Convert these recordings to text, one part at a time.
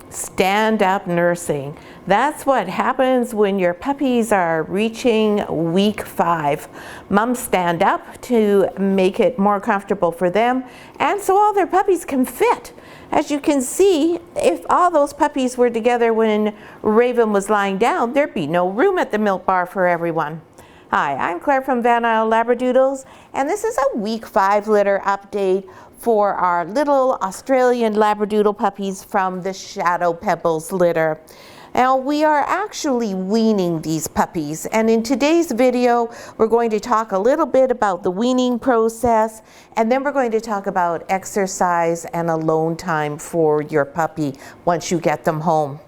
stand up nursing. That's what happens when your puppies are reaching week 5. Moms stand up to make it more comfortable for them, and so all their puppies can fit. As you can see, if all those puppies were together when Raven was lying down, there'd be no room at the milk bar for everyone. Hi, I'm Claire from Van Isle Labradoodles, and this is a week 5 litter update for our little Australian Labradoodle puppies from the Shadow Pebbles litter. Now, we are actually weaning these puppies, and in today's video we're going to talk a little bit about the weaning process, and then we're going to talk about exercise and alone time for your puppy once you get them home.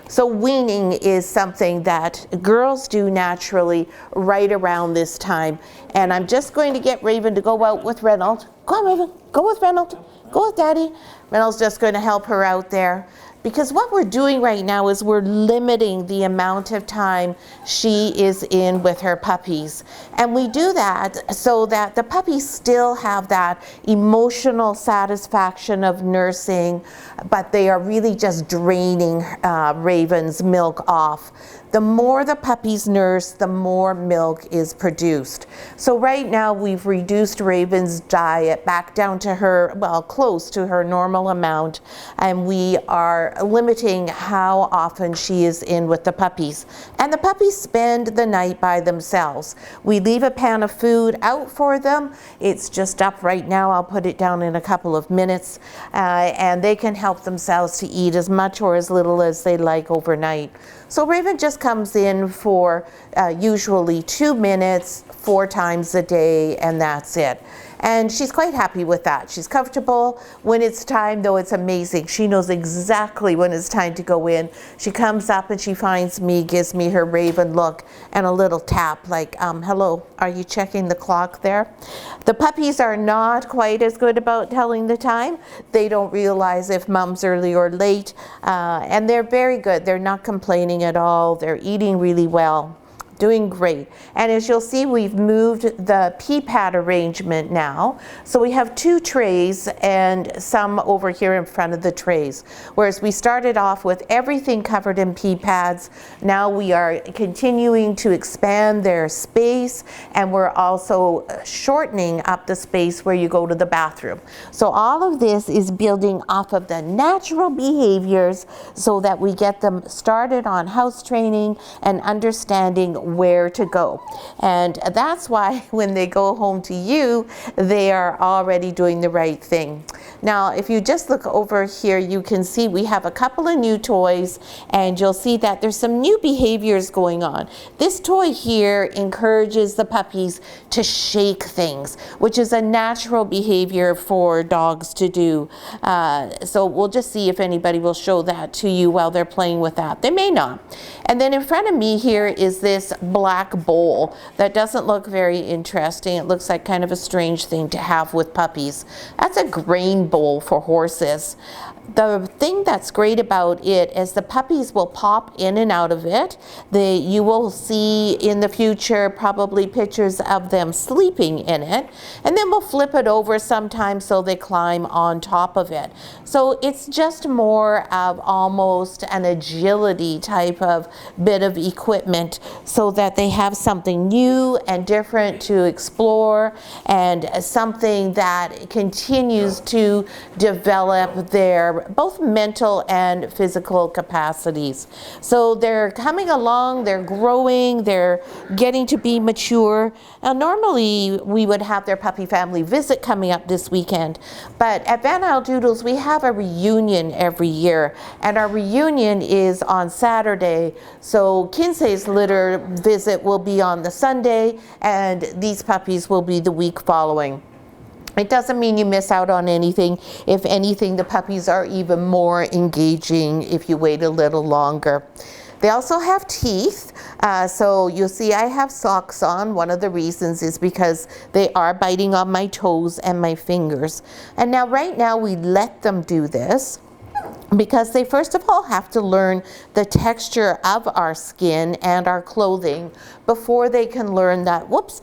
So weaning is something that girls do naturally right around this time. And I'm just going to get Raven to go out with Reynolds. Go on, Raven. Go with Reynolds. Go with Daddy. Reynolds just going to help her out there. Because what we're doing right now is we're limiting the amount of time she is in with her puppies. And we do that so that the puppies still have that emotional satisfaction of nursing, but they are really just draining Raven's milk off. The more the puppies nurse, the more milk is produced. So right now we've reduced Raven's diet back down to her, well, close to her normal amount, and we are limiting how often she is in with the puppies. And the puppies spend the night by themselves. We leave a pan of food out for them. It's just up right now. I'll put it down in a couple of minutes, and they can help themselves to eat as much or as little as they like overnight. So Raven just comes in for usually 2 minutes, 4 times a day, and that's it. And she's quite happy with that. She's comfortable. When it's time, though, it's amazing. She knows exactly when it's time to go in. She comes up and she finds me, gives me her Raven look and a little tap like, hello, are you checking the clock there? The puppies are not quite as good about telling the time. They don't realize if mom's early or late, and they're very good. They're not complaining at all. They're eating really well. Doing great. And as you'll see, we've moved the pee pad arrangement now. So we have 2 trays and some over here in front of the trays. Whereas we started off with everything covered in pee pads, now we are continuing to expand their space, and we're also shortening up the space where you go to the bathroom. So all of this is building off of the natural behaviors so that we get them started on house training and understanding where to go. And that's why when they go home to you, they are already doing the right thing. Now, if you just look over here, you can see we have a couple of new toys, and you'll see that there's some new behaviors going on. This toy here encourages the puppies to shake things, which is a natural behavior for dogs to do. So we'll just see if anybody will show that to you while they're playing with that. They may not. And then in front of me here is this black bowl that doesn't look very interesting. It looks like kind of a strange thing to have with puppies. That's a grain bowl for horses. The thing that's great about it is the puppies will pop in and out of it. You will see in the future probably pictures of them sleeping in it, and then we'll flip it over sometimes so they climb on top of it. So it's just more of almost an agility type of bit of equipment so that they have something new and different to explore, and something that continues to develop their both mental and physical capacities. So they're coming along, they're growing, they're getting to be mature. Now normally we would have their puppy family visit coming up this weekend, but at Van Isle Doodles we have a reunion every year, and our reunion is on Saturday. So Kinsey's litter visit will be on the Sunday, and these puppies will be the week following. It doesn't mean you miss out on anything. If anything, the puppies are even more engaging if you wait a little longer. They also have teeth, so you'll see I have socks on. One of the reasons is because they are biting on my toes and my fingers. And now right now we let them do this because they first of all have to learn the texture of our skin and our clothing before they can learn that, whoops,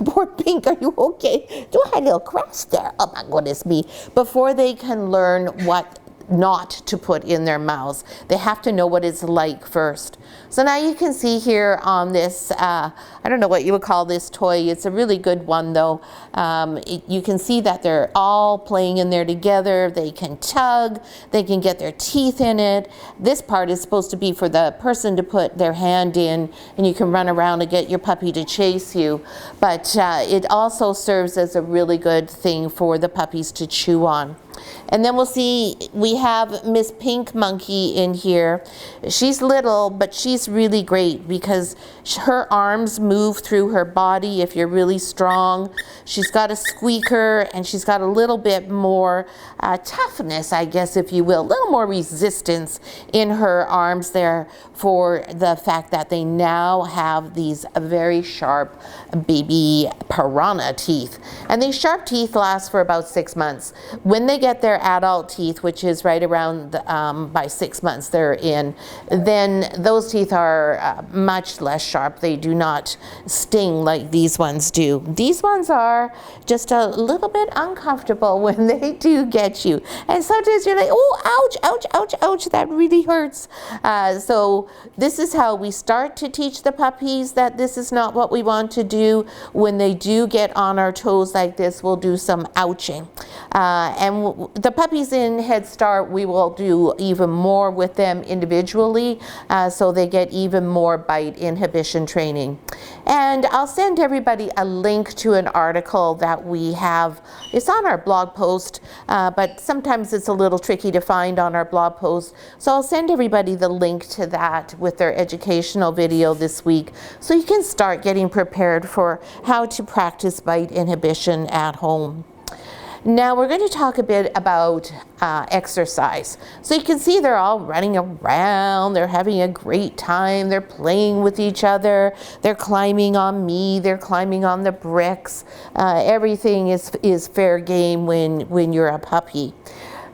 poor Pink, are you okay? Do I have a little crash there? Oh my goodness me. Before they can learn what not to put in their mouths. They have to know what it's like first. So now you can see here on this, I don't know what you would call this toy. It's a really good one though. You can see that they're all playing in there together. They can tug, they can get their teeth in it. This part is supposed to be for the person to put their hand in, and you can run around and get your puppy to chase you. But it also serves as a really good thing for the puppies to chew on. And then we'll see, we have Miss Pink Monkey in here. She's little, but she's really great because her arms move through her body if you're really strong. She's got a squeaker, and she's got a little bit more toughness, I guess, if you will, a little more resistance in her arms there for the fact that they now have these very sharp baby piranha teeth. And these sharp teeth last for about 6 months. When they get their adult teeth, which is right around by 6 months they're in, then those teeth are much less sharp. They do not sting like these ones do. These ones are just a little bit uncomfortable when they do get you. And sometimes you're like, oh, ouch, ouch, ouch, ouch, that really hurts. So this is how we start to teach the puppies that this is not what we want to do. When they do get on our toes like this, we'll do some ouching. And the puppies in Head Start, we will do even more with them individually, so they get even more bite inhibition training. And I'll send everybody a link to an article that we have. It's on our blog post, but sometimes it's a little tricky to find on our blog post. So I'll send everybody the link to that with their educational video this week, so you can start getting prepared for how to practice bite inhibition at home. Now we're going to talk a bit about exercise. So you can see they're all running around, they're having a great time, they're playing with each other, they're climbing on me, they're climbing on the bricks. Everything is fair game when you're a puppy.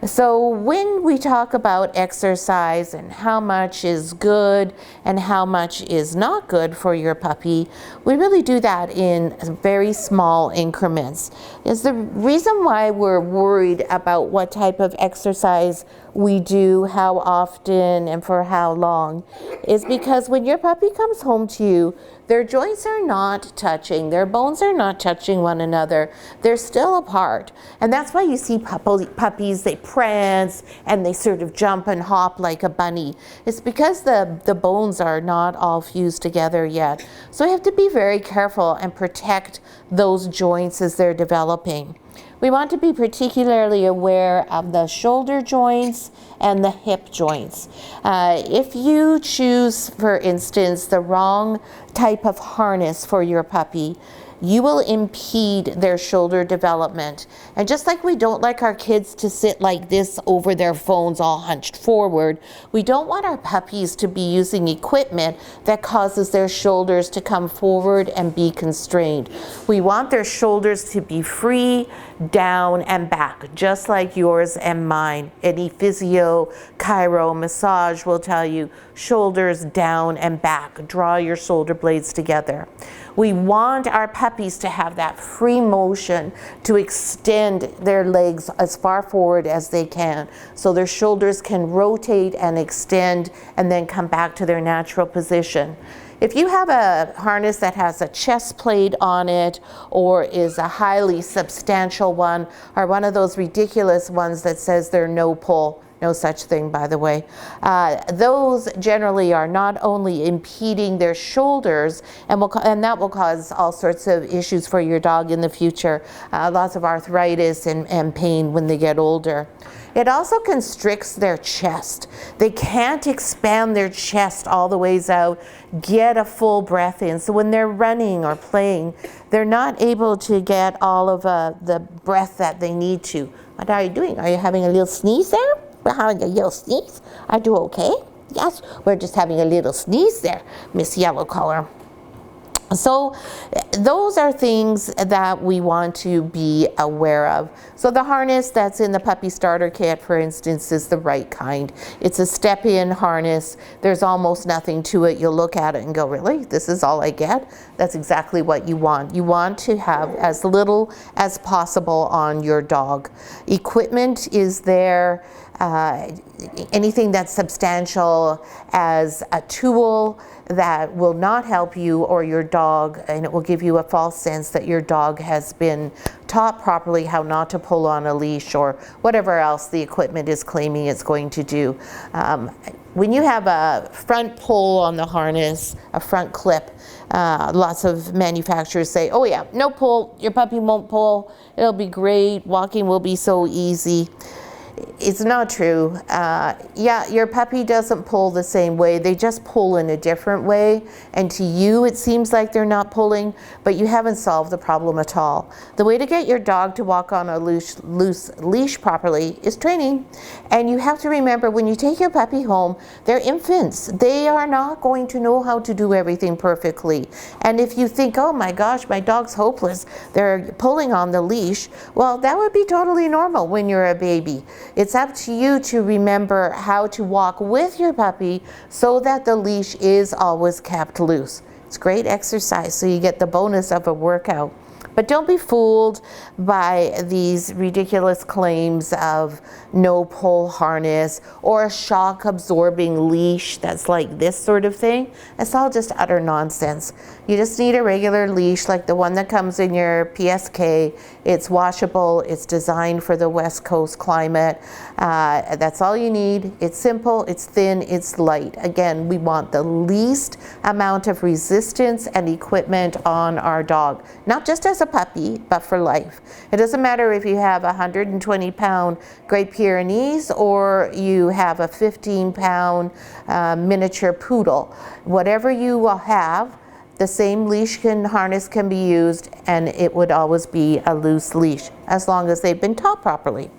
So when we talk about exercise and how much is good and how much is not good for your puppy, we really do that in very small increments. Is the reason why we're worried about what type of exercise we do, how often, and for how long, is because when your puppy comes home to you, their joints are not touching, their bones are not touching one another, they're still apart. And that's why you see puppies, they prance and they sort of jump and hop like a bunny. It's because the bones are not all fused together yet. So we have to be very careful and protect those joints as they're developing. We want to be particularly aware of the shoulder joints and the hip joints. If you choose, for instance, the wrong type of harness for your puppy, you will impede their shoulder development. And just like we don't like our kids to sit like this over their phones all hunched forward, we don't want our puppies to be using equipment that causes their shoulders to come forward and be constrained. We want their shoulders to be free, down and back, just like yours and mine. Any physio, chiro, massage will tell you shoulders down and back. Draw your shoulder blades together. We want our puppies to have that free motion to extend their legs as far forward as they can, so their shoulders can rotate and extend and then come back to their natural position. If you have a harness that has a chest plate on it, or is a highly substantial one, or one of those ridiculous ones that says they're no pull, no such thing, by the way. Those generally are not only impeding their shoulders, and that will cause all sorts of issues for your dog in the future, lots of arthritis and pain when they get older. It also constricts their chest. They can't expand their chest all the ways out, get a full breath in. So when they're running or playing, they're not able to get all of the breath that they need to. What are you doing? Are you having a little sneeze there? We're having a little sneeze. Are you okay? Yes, we're just having a little sneeze there, Miss Yellow Collar. So those are things that we want to be aware of. So the harness that's in the puppy starter kit, for instance, is the right kind. It's a step-in harness. There's almost nothing to it. You'll look at it and go, really? This is all I get? That's exactly what you want. You want to have as little as possible on your dog. Equipment is there anything that's substantial as a tool that will not help you or your dog, and it will give you a false sense that your dog has been taught properly how not to pull on a leash or whatever else the equipment is claiming it's going to do. When you have a front pull on the harness, a front clip, lots of manufacturers say, oh yeah, no pull, your puppy won't pull, it'll be great, walking will be so easy. It's not true. Yeah, your puppy doesn't pull the same way. They just pull in a different way. And to you, it seems like they're not pulling, but you haven't solved the problem at all. The way to get your dog to walk on a loose leash properly is training. And you have to remember, when you take your puppy home, they're infants. They are not going to know how to do everything perfectly. And if you think, oh my gosh, my dog's hopeless, they're pulling on the leash, well, that would be totally normal when you're a baby. It's up to you to remember how to walk with your puppy so that the leash is always kept loose. It's great exercise, so you get the bonus of a workout. But don't be fooled by these ridiculous claims of no pull harness or a shock absorbing leash that's like this sort of thing. It's all just utter nonsense. You just need a regular leash like the one that comes in your PSK. It's washable, it's designed for the West Coast climate. That's all you need. It's simple, it's thin, it's light. Again, we want the least amount of resistance and equipment on our dog. Not just as a puppy, but for life. It doesn't matter if you have a 120-pound Great Pyrenees or you have a 15-pound miniature poodle. Whatever you will have, the same leash harness can be used, and it would always be a loose leash as long as they've been taught properly.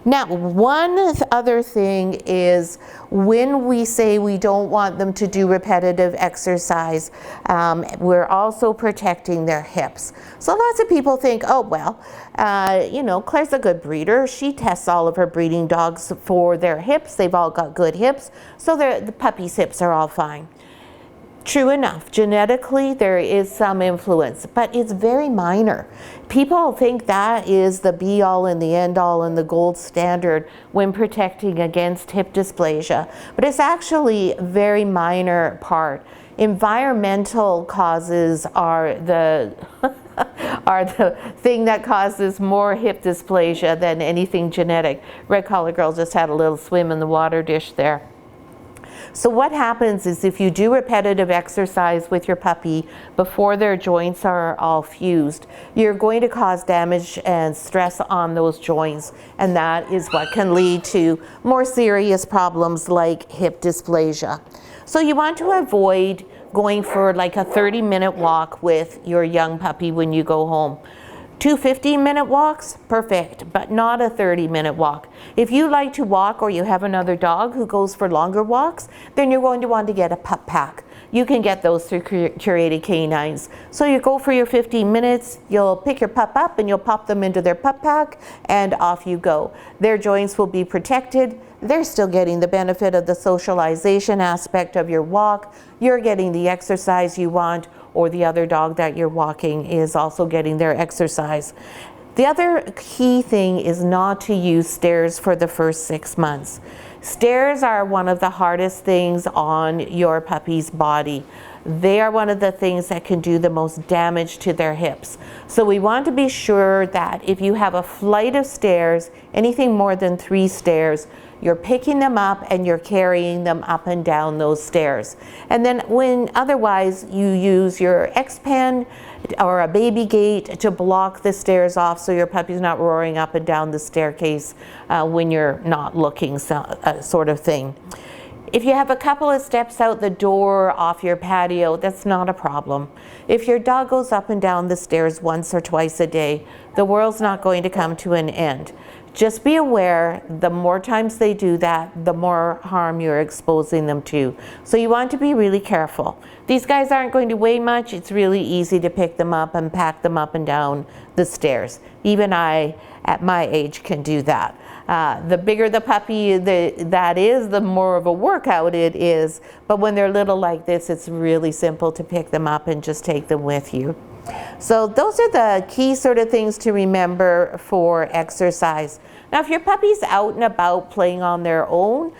Now, one other thing is when we say we don't want them to do repetitive exercise, we're also protecting their hips. So lots of people think, oh, well, you know, Claire's a good breeder. She tests all of her breeding dogs for their hips. They've all got good hips, so the puppy's hips are all fine. True enough, genetically there is some influence, but it's very minor. People think that is the be-all and the end-all and the gold standard when protecting against hip dysplasia, but it's actually a very minor part. Environmental causes are the are the thing that causes more hip dysplasia than anything genetic. Red collar girl just had a little swim in the water dish there. So what happens is if you do repetitive exercise with your puppy before their joints are all fused, you're going to cause damage and stress on those joints, and that is what can lead to more serious problems like hip dysplasia. So you want to avoid going for like a 30-minute walk with your young puppy when you go home. 2 15-minute walks, perfect, but not a 30-minute walk. If you like to walk or you have another dog who goes for longer walks, then you're going to want to get a pup pack. You can get those through Curated Canines. So you go for your 15 minutes, you'll pick your pup up and you'll pop them into their pup pack, and off you go. Their joints will be protected. They're still getting the benefit of the socialization aspect of your walk. You're getting the exercise you want, or the other dog that you're walking is also getting their exercise. The other key thing is not to use stairs for the first 6 months. Stairs are one of the hardest things on your puppy's body. They are one of the things that can do the most damage to their hips. So we want to be sure that if you have a flight of stairs, anything more than 3 stairs, you're picking them up and you're carrying them up and down those stairs. And then when otherwise you use your X-Pen or a baby gate to block the stairs off so your puppy's not roaring up and down the staircase when you're not looking, sort of thing. If you have a couple of steps out the door off your patio, that's not a problem. If your dog goes up and down the stairs once or twice a day, the world's not going to come to an end. Just be aware, the more times they do that, the more harm you're exposing them to. So you want to be really careful. These guys aren't going to weigh much. It's really easy to pick them up and pack them up and down the stairs. Even I, at my age, can do that. The bigger the puppy that is, the more of a workout it is. But when they're little like this, it's really simple to pick them up and just take them with you. So those are the key sort of things to remember for exercise. Now, if your puppy's out and about playing on their own,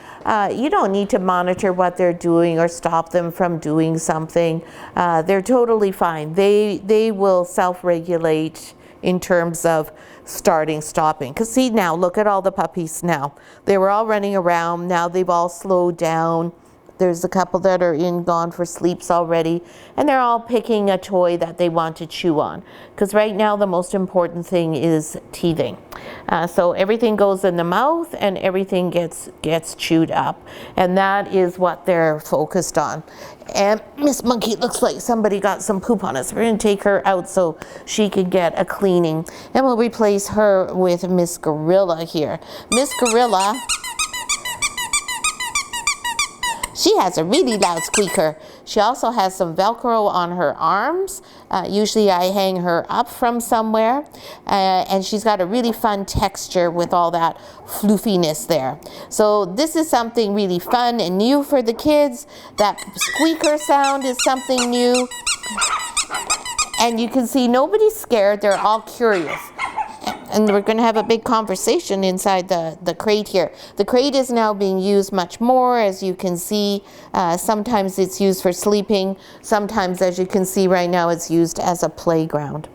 you don't need to monitor what they're doing or stop them from doing something. They're totally fine. They will self-regulate in terms of starting, stopping. Because see now, look at all the puppies now. They were all running around. Now they've all slowed down. There's a couple that are gone for sleeps already, and they're all picking a toy that they want to chew on. Because right now the most important thing is teething. So everything goes in the mouth and everything gets chewed up, and that is what they're focused on. And Miss Monkey looks like somebody got some poop on us. We're going to take her out so she can get a cleaning, and we'll replace her with Miss Gorilla here. Miss Gorilla, she has a really loud squeaker. She also has some Velcro on her arms. Usually I hang her up from somewhere. And she's got a really fun texture with all that floofiness there. So this is something really fun and new for the kids. That squeaker sound is something new. And you can see nobody's scared. They're all curious. And we're going to have a big conversation inside the crate here. The crate is now being used much more, as you can see. Sometimes it's used for sleeping. Sometimes, as you can see right now, it's used as a playground.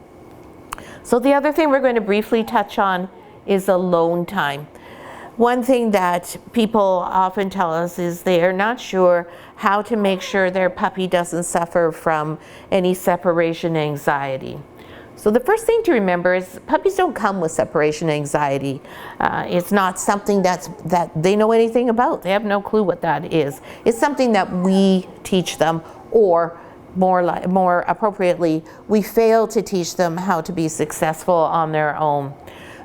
So the other thing we're going to briefly touch on is alone time. One thing that people often tell us is they are not sure how to make sure their puppy doesn't suffer from any separation anxiety. So the first thing to remember is puppies don't come with separation anxiety. It's not something that they know anything about. They have no clue what that is. It's something that we teach them, or more appropriately, we fail to teach them how to be successful on their own.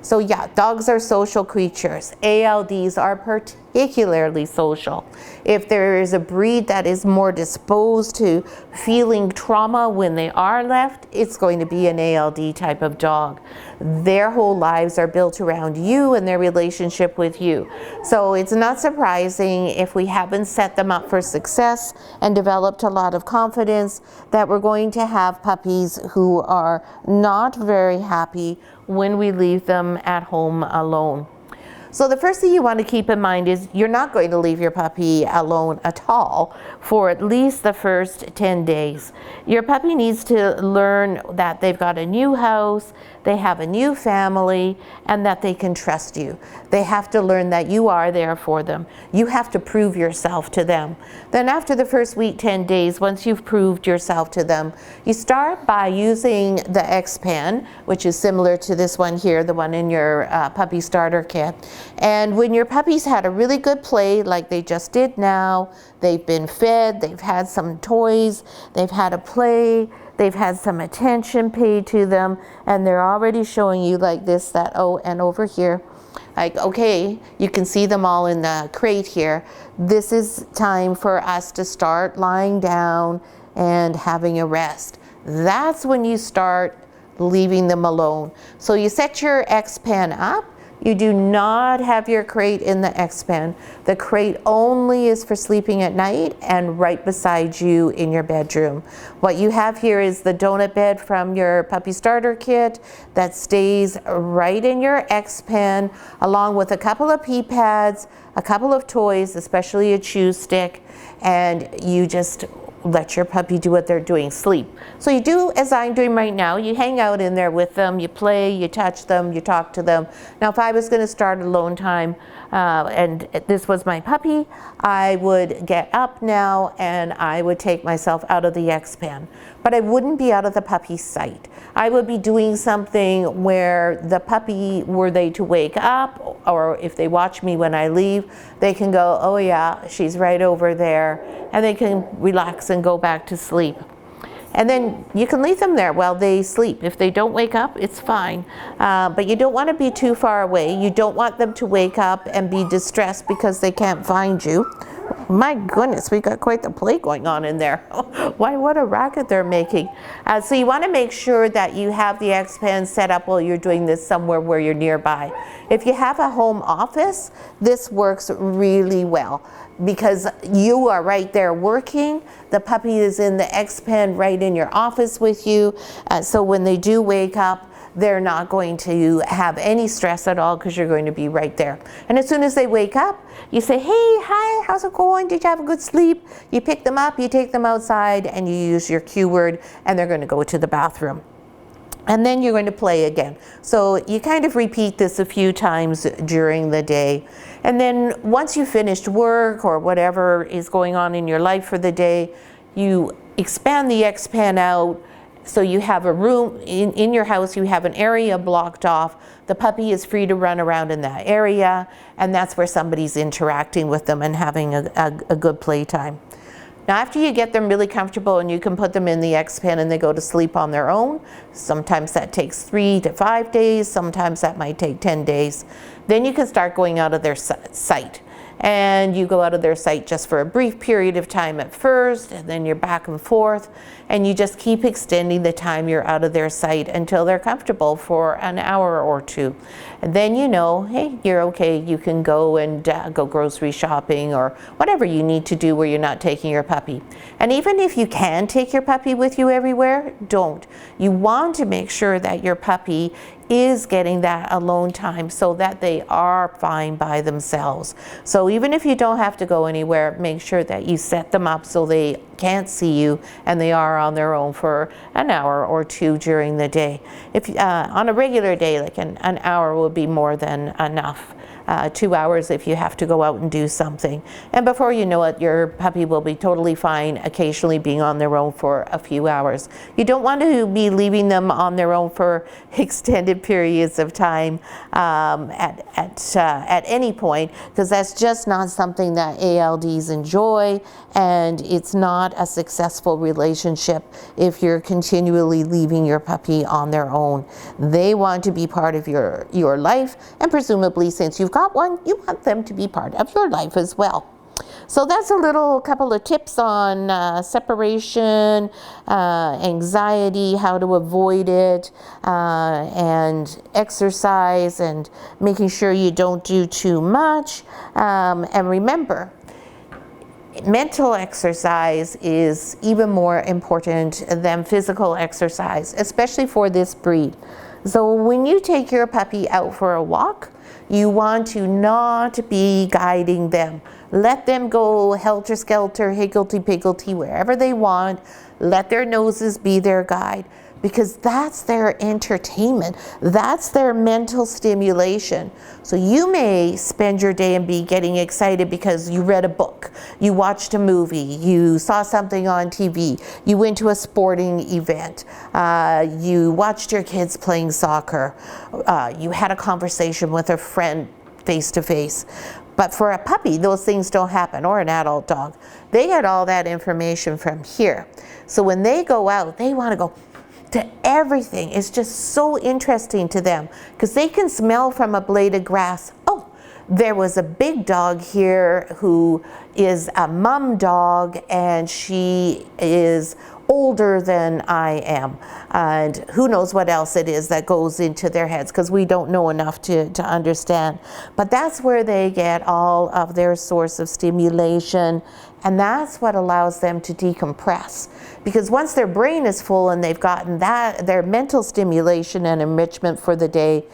So yeah, dogs are social creatures. ALDs are particularly social. If there is a breed that is more disposed to feeling trauma when they are left, it's going to be an ALD type of dog. Their whole lives are built around you and their relationship with you. So it's not surprising if we haven't set them up for success and developed a lot of confidence that we're going to have puppies who are not very happy when we leave them at home alone. So the first thing you want to keep in mind is you're not going to leave your puppy alone at all for at least the first 10 days. Your puppy needs to learn that they've got a new house, they have a new family, and that they can trust you. They have to learn that you are there for them. You have to prove yourself to them. Then after the first week, 10 days, once you've proved yourself to them, you start by using the X-Pen, which is similar to this one here, the one in your puppy starter kit. And when your puppy's had a really good play, like they just did now, they've been fed, they've had some toys, they've had a play, they've had some attention paid to them, and they're already showing you like this, that, oh, and over here. Like, okay, you can see them all in the crate here. This is time for us to start lying down and having a rest. That's when you start leaving them alone. So you set your X-Pen up. You do not have your crate in the X-Pen. The crate only is for sleeping at night and right beside you in your bedroom. What you have here is the donut bed from your puppy starter kit that stays right in your X-Pen, along with a couple of pee pads, a couple of toys, especially a chew stick, and you just let your puppy do what they're doing, sleep. So you do as I'm doing right now. You hang out in there with them, you play, you touch them, you talk to them. Now if I was going to start alone time and this was my puppy, I would get up now and I would take myself out of the X-Pen. But I wouldn't be out of the puppy's sight. I would be doing something where the puppy, were they to wake up, or if they watch me when I leave, they can go, oh yeah, she's right over there, and they can relax and go back to sleep. And then you can leave them there while they sleep. If they don't wake up, it's fine. But you don't want to be too far away. You don't want them to wake up and be distressed because they can't find you. My goodness, we got quite the play going on in there. Why, what a racket they're making. So you want to make sure that you have the X-Pen set up while you're doing this somewhere where you're nearby. If you have a home office, this works really well because you are right there working. The puppy is in the X-Pen right in your office with you. So when they do wake up, they're not going to have any stress at all because you're going to be right there. And as soon as they wake up, you say, hey, hi, how's it going? Did you have a good sleep? You pick them up, you take them outside, and you use your cue word, and they're going to go to the bathroom. And then you're going to play again. So you kind of repeat this a few times during the day. And then once you've finished work or whatever is going on in your life for the day, you expand the X-Pen out. So you have a room in your house, you have an area blocked off. The puppy is free to run around in that area, and that's where somebody's interacting with them and having a good playtime. Now after you get them really comfortable and you can put them in the X-Pen and they go to sleep on their own, sometimes that takes 3 to 5 days, sometimes that might take 10 days, then you can start going out of their sight. And you go out of their sight just for a brief period of time at first, and then you're back and forth, and you just keep extending the time you're out of their sight until they're comfortable for an hour or two. And then you know, hey, you're okay, you can go and go grocery shopping or whatever you need to do where you're not taking your puppy. And even if you can take your puppy with you everywhere, don't. You want to make sure that your puppy is getting that alone time so that they are fine by themselves. So even if you don't have to go anywhere, make sure that you set them up so they can't see you and they are on their own for an hour or two during the day. If on a regular day, like an hour will be more than enough. 2 hours if you have to go out and do something. And before you know it, your puppy will be totally fine occasionally being on their own for a few hours. You don't want to be leaving them on their own for extended periods of time at any point, because that's just not something that ALDs enjoy, and it's not a successful relationship if you're continually leaving your puppy on their own. They want to be part of your life, and presumably since you've got one, you want them to be part of your life as well. So that's a couple of tips on separation, anxiety, how to avoid it, and exercise, and making sure you don't do too much. And remember, mental exercise is even more important than physical exercise, especially for this breed. So when you take your puppy out for a walk, you want to not be guiding them. Let them go helter-skelter, higgledy-piggledy, wherever they want. Let their noses be their guide, because that's their entertainment. That's their mental stimulation. So you may spend your day and be getting excited because you read a book, you watched a movie, you saw something on TV, you went to a sporting event, you watched your kids playing soccer, you had a conversation with a friend face-to-face. But for a puppy, those things don't happen, or an adult dog. They get all that information from here. So when they go out, they want to go to everything. It's just so interesting to them because they can smell from a blade of grass, oh, there was a big dog here who is a mom dog and she is older than I am, and who knows what else it is that goes into their heads, because we don't know enough to understand. But that's where they get all of their source of stimulation, and that's what allows them to decompress. Because once their brain is full and they've gotten that, their mental stimulation and enrichment for the day,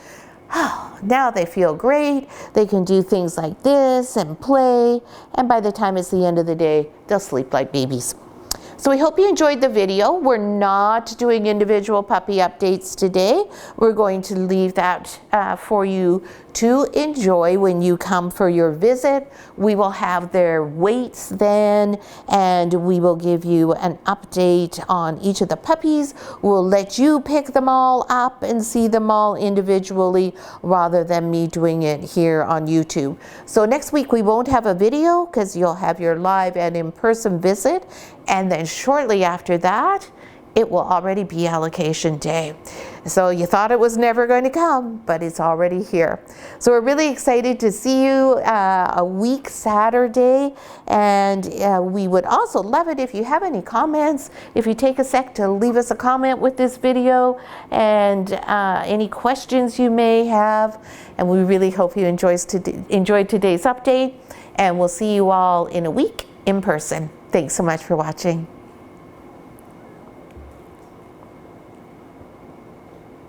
now they feel great, they can do things like this and play, and by the time it's the end of the day, they'll sleep like babies. So we hope you enjoyed the video. We're not doing individual puppy updates today. We're going to leave that for you to enjoy when you come for your visit. We will have their weights then, and we will give you an update on each of the puppies. We'll let you pick them all up and see them all individually rather than me doing it here on YouTube. So next week we won't have a video because you'll have your live and in-person visit, and then shortly after that, it will already be allocation day. So you thought it was never going to come, but it's already here. So we're really excited to see you a week Saturday, and we would also love it if you have any comments, if you take a sec to leave us a comment with this video, and any questions you may have. And we really hope you enjoyed today's update, and we'll see you all in a week in person. Thanks so much for watching.